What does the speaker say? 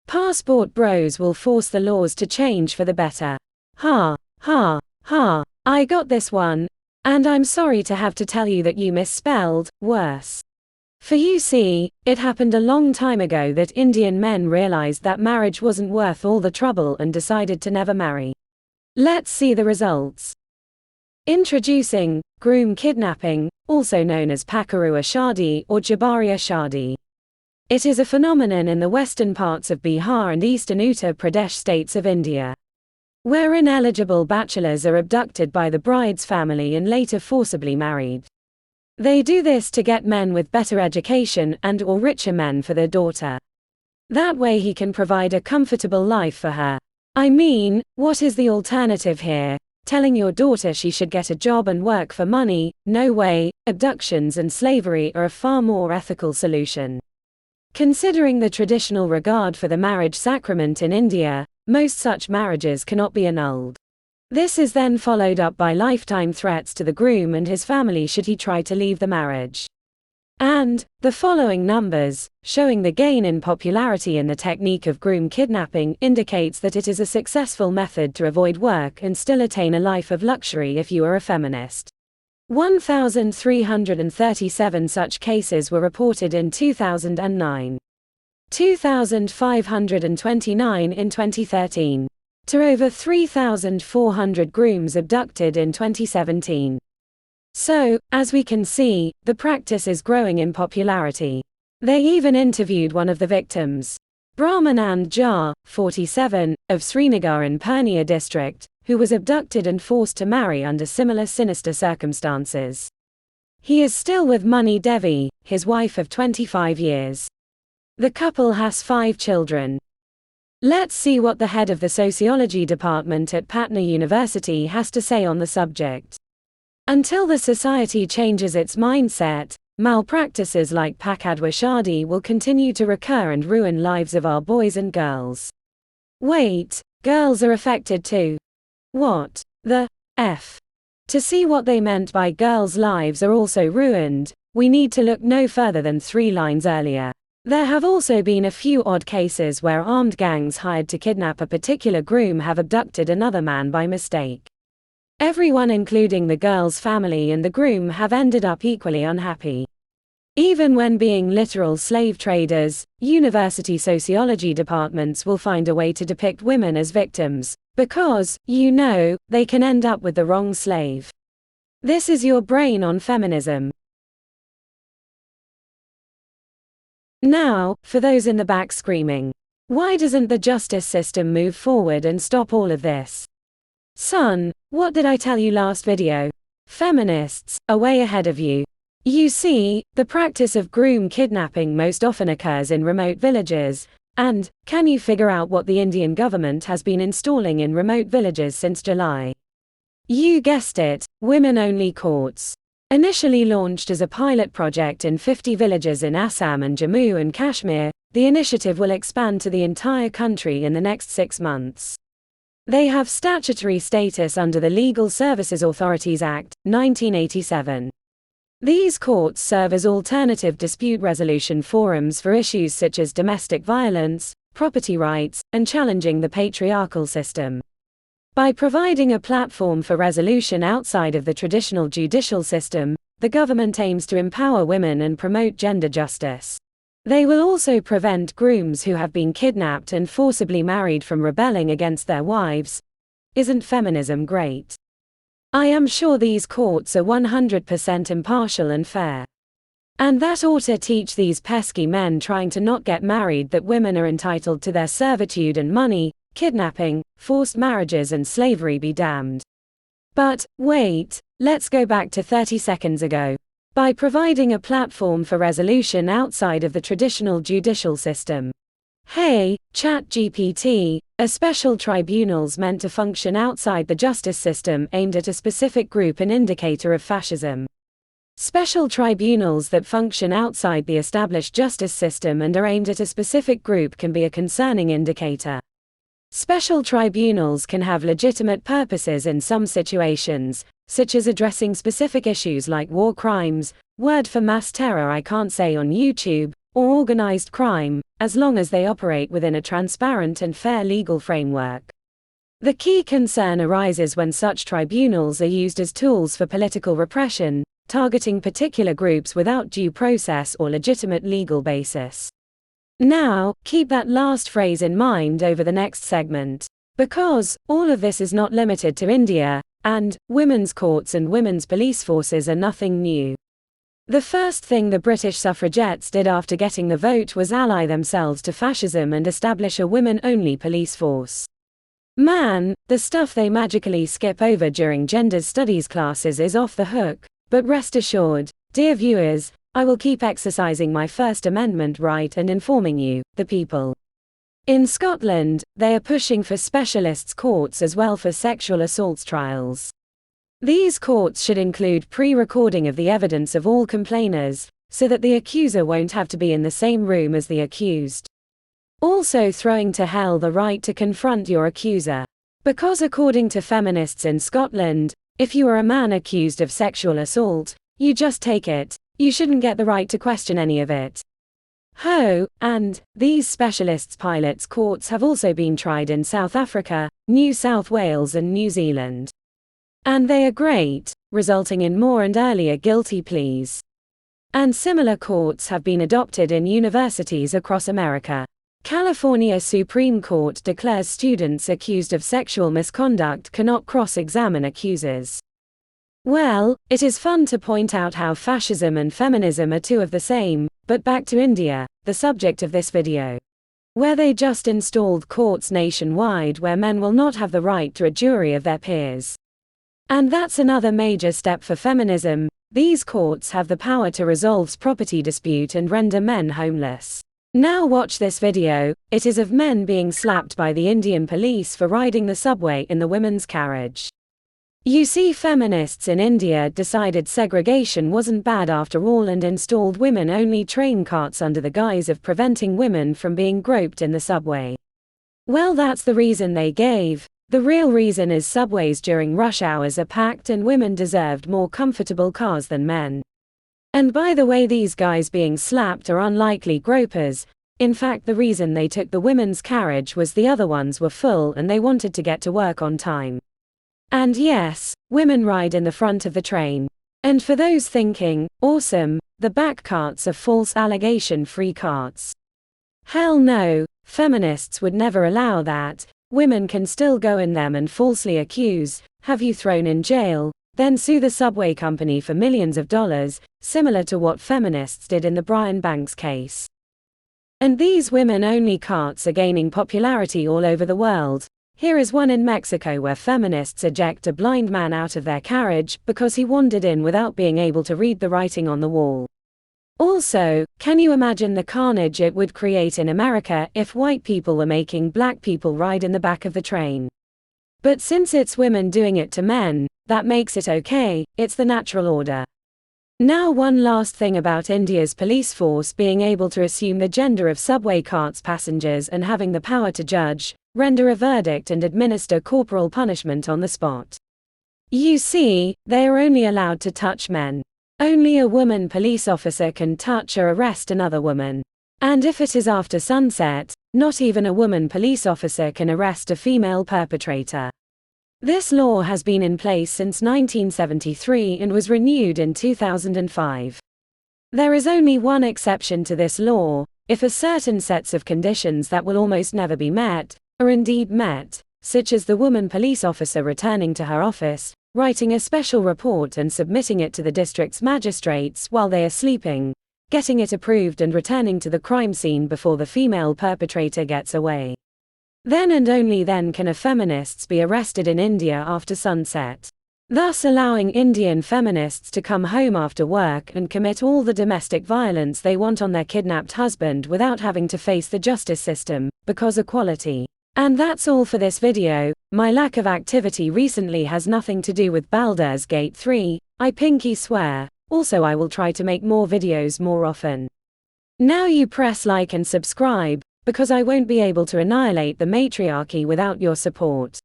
Passport bros will force the laws to change for the better. Ha, ha, ha, I got this one. And I'm sorry to have to tell you that you misspelled, worse. For you see, it happened a long time ago that Indian men realized that marriage wasn't worth all the trouble and decided to never marry. Let's see the results. Introducing groom kidnapping, also known as Pakarua Shadi or Jabariya Shadi. It is a phenomenon in the western parts of Bihar and eastern Uttar Pradesh states of India, where ineligible bachelors are abducted by the bride's family and later forcibly married. They do this to get men with better education and/or richer men for their daughter. That way he can provide a comfortable life for her. I mean, what is the alternative here? Telling your daughter she should get a job and work for money? No way. Abductions and slavery are a far more ethical solution. Considering the traditional regard for the marriage sacrament in India, most such marriages cannot be annulled. This is then followed up by lifetime threats to the groom and his family should he try to leave the marriage. And the following numbers, showing the gain in popularity in the technique of groom kidnapping, indicates that it is a successful method to avoid work and still attain a life of luxury if you are a feminist. 1,337 such cases were reported in 2009. 2,529 in 2013. To over 3,400 grooms abducted in 2017. So, as we can see, the practice is growing in popularity. They even interviewed one of the victims, Brahmanand Jha, 47, of Srinagar in Purnia district, who was abducted and forced to marry under similar sinister circumstances. He is still with Mani Devi, his wife of 25 years. The couple has 5 children. Let's see what the head of the sociology department at Patna University has to say on the subject. Until the society changes its mindset, malpractices like Pakadwa Shadi will continue to recur and ruin lives of our boys and girls. Wait, girls are affected too. What the F? To see what they meant by girls' lives are also ruined, we need to look no further than 3 lines earlier. There have also been a few odd cases where armed gangs hired to kidnap a particular groom have abducted another man by mistake. Everyone, including the girl's family and the groom, have ended up equally unhappy. Even when being literal slave traders, university sociology departments will find a way to depict women as victims, because, they can end up with the wrong slave. This is your brain on feminism. Now, for those in the back screaming, why doesn't the justice system move forward and stop all of this? Son, what did I tell you last video? Feminists are way ahead of you. You see, the practice of groom kidnapping most often occurs in remote villages, and can you figure out what the Indian government has been installing in remote villages since July? You guessed it, women-only courts. Initially launched as a pilot project in 50 villages in Assam and Jammu and Kashmir, the initiative will expand to the entire country in the next 6 months. They have statutory status under the Legal Services Authorities Act, 1987. These courts serve as alternative dispute resolution forums for issues such as domestic violence, property rights, and challenging the patriarchal system. By providing a platform for resolution outside of the traditional judicial system, the government aims to empower women and promote gender justice. They will also prevent grooms who have been kidnapped and forcibly married from rebelling against their wives. Isn't feminism great? I am sure these courts are 100% impartial and fair. And that ought to teach these pesky men trying to not get married that women are entitled to their servitude and money. Kidnapping, forced marriages and slavery be damned. But, wait, let's go back to 30 seconds ago. By providing a platform for resolution outside of the traditional judicial system. Hey, ChatGPT, a special tribunals meant to function outside the justice system aimed at a specific group, an indicator of fascism. Special tribunals that function outside the established justice system and are aimed at a specific group can be a concerning indicator. Special tribunals can have legitimate purposes in some situations, such as addressing specific issues like war crimes, word for mass terror I can't say on YouTube, or organized crime, as long as they operate within a transparent and fair legal framework. The key concern arises when such tribunals are used as tools for political repression, targeting particular groups without due process or legitimate legal basis. Now, keep that last phrase in mind over the next segment. Because all of this is not limited to India, and women's courts and women's police forces are nothing new. The first thing the British suffragettes did after getting the vote was ally themselves to fascism and establish a women-only police force. Man, the stuff they magically skip over during gender studies classes is off the hook, but rest assured, dear viewers, I will keep exercising my First Amendment right and informing you, the people. In Scotland, they are pushing for specialists courts as well for sexual assaults trials. These courts should include pre-recording of the evidence of all complainers, so that the accuser won't have to be in the same room as the accused. Also throwing to hell the right to confront your accuser. Because according to feminists in Scotland, if you are a man accused of sexual assault, you just take it, you shouldn't get the right to question any of it. And these specialists pilots courts have also been tried in South Africa, New South Wales and New Zealand. And they are great, resulting in more and earlier guilty pleas. And similar courts have been adopted in universities across America. California Supreme Court declares students accused of sexual misconduct cannot cross-examine accusers. Well, it is fun to point out how fascism and feminism are two of the same, but back to India, the subject of this video. Where they just installed courts nationwide where men will not have the right to a jury of their peers. And that's another major step for feminism. These courts have the power to resolve property dispute and render men homeless. Now watch this video. It is of men being slapped by the Indian police for riding the subway in the women's carriage. You see, feminists in India decided segregation wasn't bad after all and installed women-only train carts under the guise of preventing women from being groped in the subway. Well, that's the reason they gave. The real reason is subways during rush hours are packed and women deserved more comfortable cars than men. And by the way, these guys being slapped are unlikely gropers. In fact, the reason they took the women's carriage was the other ones were full and they wanted to get to work on time. And yes, women ride in the front of the train. And for those thinking, awesome, the back carts are false allegation-free carts. Hell no, feminists would never allow that. Women can still go in them and falsely accuse, have you thrown in jail, then sue the subway company for millions of dollars, similar to what feminists did in the Brian Banks case. And these women-only carts are gaining popularity all over the world. Here is one in Mexico where feminists eject a blind man out of their carriage because he wandered in without being able to read the writing on the wall. Also, can you imagine the carnage it would create in America if white people were making black people ride in the back of the train? But since it's women doing it to men, that makes it okay, it's the natural order. Now one last thing about India's police force being able to assume the gender of subway carts passengers and having the power to judge, render a verdict and administer corporal punishment on the spot. You see, they are only allowed to touch men. Only a woman police officer can touch or arrest another woman. And if it is after sunset, not even a woman police officer can arrest a female perpetrator. This law has been in place since 1973 and was renewed in 2005. There is only one exception to this law: if a certain sets of conditions that will almost never be met, are indeed met, such as the woman police officer returning to her office, writing a special report and submitting it to the district's magistrates while they are sleeping, getting it approved and returning to the crime scene before the female perpetrator gets away. Then and only then can a feminists be arrested in India after sunset, thus allowing Indian feminists to come home after work and commit all the domestic violence they want on their kidnapped husband without having to face the justice system, because equality. And that's all for this video. My lack of activity recently has nothing to do with Baldur's Gate 3, I pinky swear. Also, I will try to make more videos more often. Now you press like and subscribe, because I won't be able to annihilate the matriarchy without your support.